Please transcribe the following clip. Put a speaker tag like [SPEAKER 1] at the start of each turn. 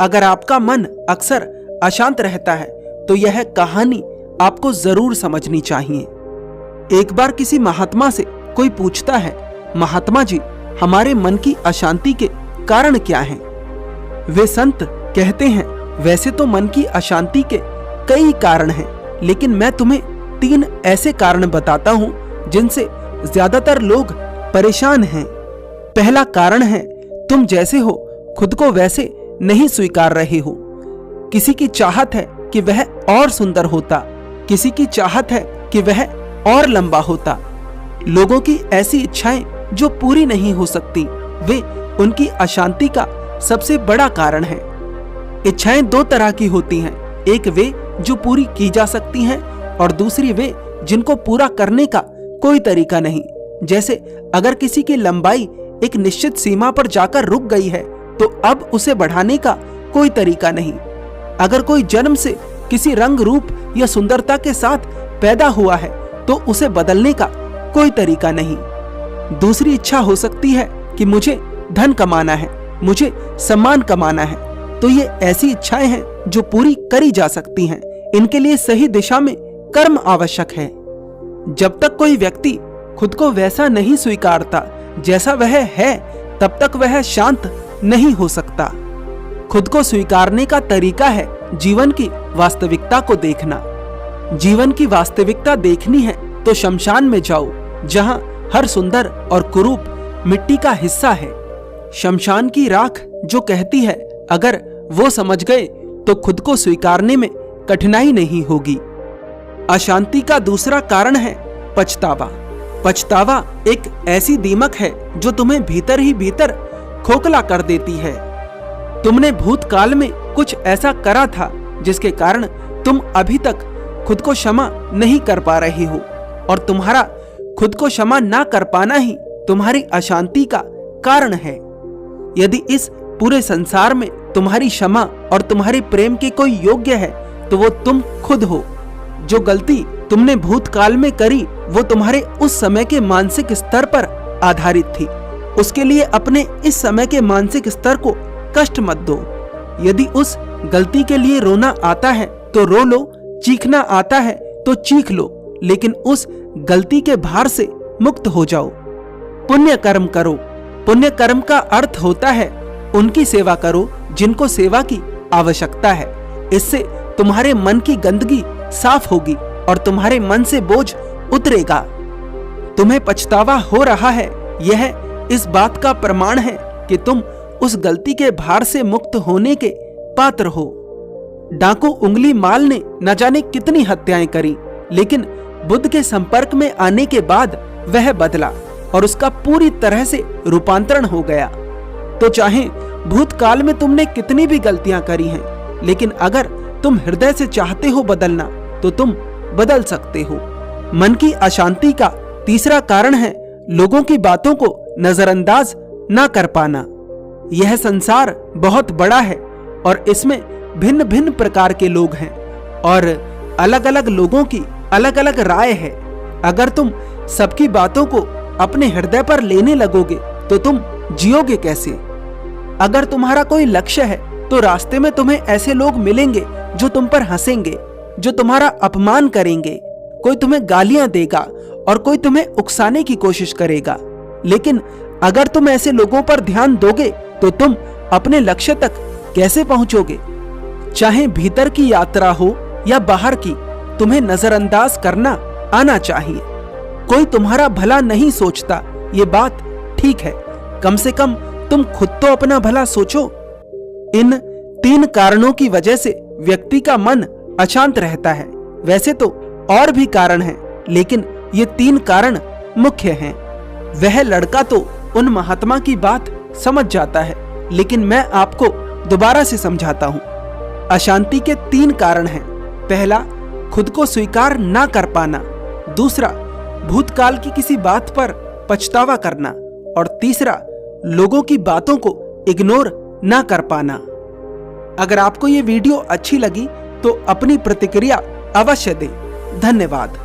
[SPEAKER 1] अगर आपका मन अक्सर अशांत रहता है तो यह कहानी आपको जरूर समझनी चाहिए। एक बार किसी महात्मा से कोई पूछता है, महात्मा जी, हमारे मन की अशांति के कारण क्या हैं? वे संत कहते हैं, वैसे तो मन की अशांति के कई कारण हैं, लेकिन मैं तुम्हें 3 ऐसे कारण बताता हूं जिनसे ज्यादातर लोग परेशान हैं। पहला कारण है, तुम जैसे हो खुद को वैसे नहीं स्वीकार रहे हो। किसी की चाहत है कि वह और सुंदर होता, किसी की चाहत है कि वह और लंबा होता। लोगों की ऐसी इच्छाएं जो पूरी नहीं हो सकती, वे उनकी अशांति का सबसे बड़ा कारण है। इच्छाएं 2 तरह की होती हैं, एक वे जो पूरी की जा सकती हैं और दूसरी वे जिनको पूरा करने का कोई तरीका नहीं। जैसे अगर किसी की लंबाई एक निश्चित सीमा पर जाकर रुक गई है तो अब उसे बढ़ाने का कोई तरीका नहीं। अगर कोई जन्म से किसी रंग रूप या सुंदरता के साथ पैदा हुआ है तो उसे बदलने का कोई तरीका नहीं। दूसरी इच्छा हो सकती है कि मुझे धन कमाना है, मुझे सम्मान कमाना है, तो ये ऐसी इच्छाएं हैं जो पूरी करी जा सकती हैं। इनके लिए सही दिशा में कर्म आवश्यक है। जब तक कोई व्यक्ति खुद को वैसा नहीं स्वीकारता जैसा वह है, तब तक वह शांत नहीं हो सकता। खुद को स्वीकारने का तरीका है जीवन की वास्तविकता को देखना। जीवन की वास्तविकता देखनी है तो शमशान में जाओ, जहां हर सुंदर और कुरूप मिट्टी का हिस्सा है। शमशान की राख जो कहती है, अगर वो समझ गए तो खुद को स्वीकारने में कठिनाई नहीं होगी। अशांति का दूसरा कारण है पछतावा। पछतावा एक ऐसी दीमक है जो तुम्हें भीतर ही भीतर खोखला कर देती है। तुमने भूतकाल में कुछ ऐसा करा था जिसके कारण तुम अभी तक खुद को क्षमा नहीं कर पा रहे हो, और तुम्हारा खुद को क्षमा ना कर पाना ही तुम्हारी अशांति का कारण है। यदि इस पूरे संसार में तुम्हारी क्षमा और तुम्हारे प्रेम के कोई योग्य है तो वो तुम खुद हो। जो गलती तुमने भूतकाल में करी वो तुम्हारे उस समय के मानसिक स्तर पर आधारित थी। उसके लिए अपने इस समय के मानसिक स्तर को कष्ट मत दो। यदि उस गलती के लिए रोना आता है तो रो लो, चीखना आता है तो चीख लो, लेकिन उस गलती के भार से मुक्त हो जाओ। पुण्य कर्म करो। पुण्य कर्म का अर्थ होता है उनकी सेवा करो जिनको सेवा की आवश्यकता है। इससे तुम्हारे मन की गंदगी साफ होगी और तुम्हारे मन से बोझ उतरेगा। तुम्हें पछतावा हो रहा है, यह इस बात का प्रमाण है कि तुम उस गलती के भार से मुक्त होने के पात्र हो। डाकू उंगली माल ने न जाने कितनी हत्याएं करी, लेकिन बुद्ध के संपर्क में आने के बाद वह बदला और उसका पूरी तरह से रूपांतरण हो गया। तो चाहे भूतकाल में तुमने कितनी भी गलतियां करी हैं, लेकिन अगर तुम हृदय से चाहते हो बदलना तो तुम बदल सकते हो। मन की अशांति का तीसरा कारण है लोगों की बातों को नजरअंदाज न कर पाना। यह संसार बहुत बड़ा है और इसमें भिन्न भिन्न प्रकार के लोग हैं और अलग अलग लोगों की अलग अलग राय है। अगर तुम सबकी बातों को अपने हृदय पर लेने लगोगे तो तुम जियोगे कैसे? अगर तुम्हारा कोई लक्ष्य है तो रास्ते में तुम्हें ऐसे लोग मिलेंगे जो तुम पर हंसेंगे, जो तुम्हारा अपमान करेंगे। कोई तुम्हें गालियां देगा और कोई तुम्हें उकसाने की कोशिश करेगा। लेकिन अगर तुम ऐसे लोगों पर ध्यान दोगे तो तुम अपने लक्ष्य तक कैसे पहुंचोगे? चाहे भीतर की यात्रा हो या बाहर की, तुम्हें नजरअंदाज करना आना चाहिए। कोई तुम्हारा भला नहीं सोचता, ये बात ठीक है, कम से कम तुम खुद तो अपना भला सोचो। इन 3 कारणों की वजह से व्यक्ति का मन अशांत रहता है। वैसे तो और भी कारण हैं, लेकिन ये 3 कारण मुख्य हैं। वह लड़का तो उन महात्मा की बात समझ जाता है, लेकिन मैं आपको दोबारा से समझाता हूं। अशांति के 3 कारण हैं। पहला, खुद को स्वीकार ना कर पाना। दूसरा, भूतकाल की किसी बात पर पछतावा करना। और तीसरा, लोगों की बातों को इग्नोर ना कर पाना। अगर आपको ये वीडियो अच्छी लगी तो अपनी प्रतिक्रिया अवश्य दें। धन्यवाद।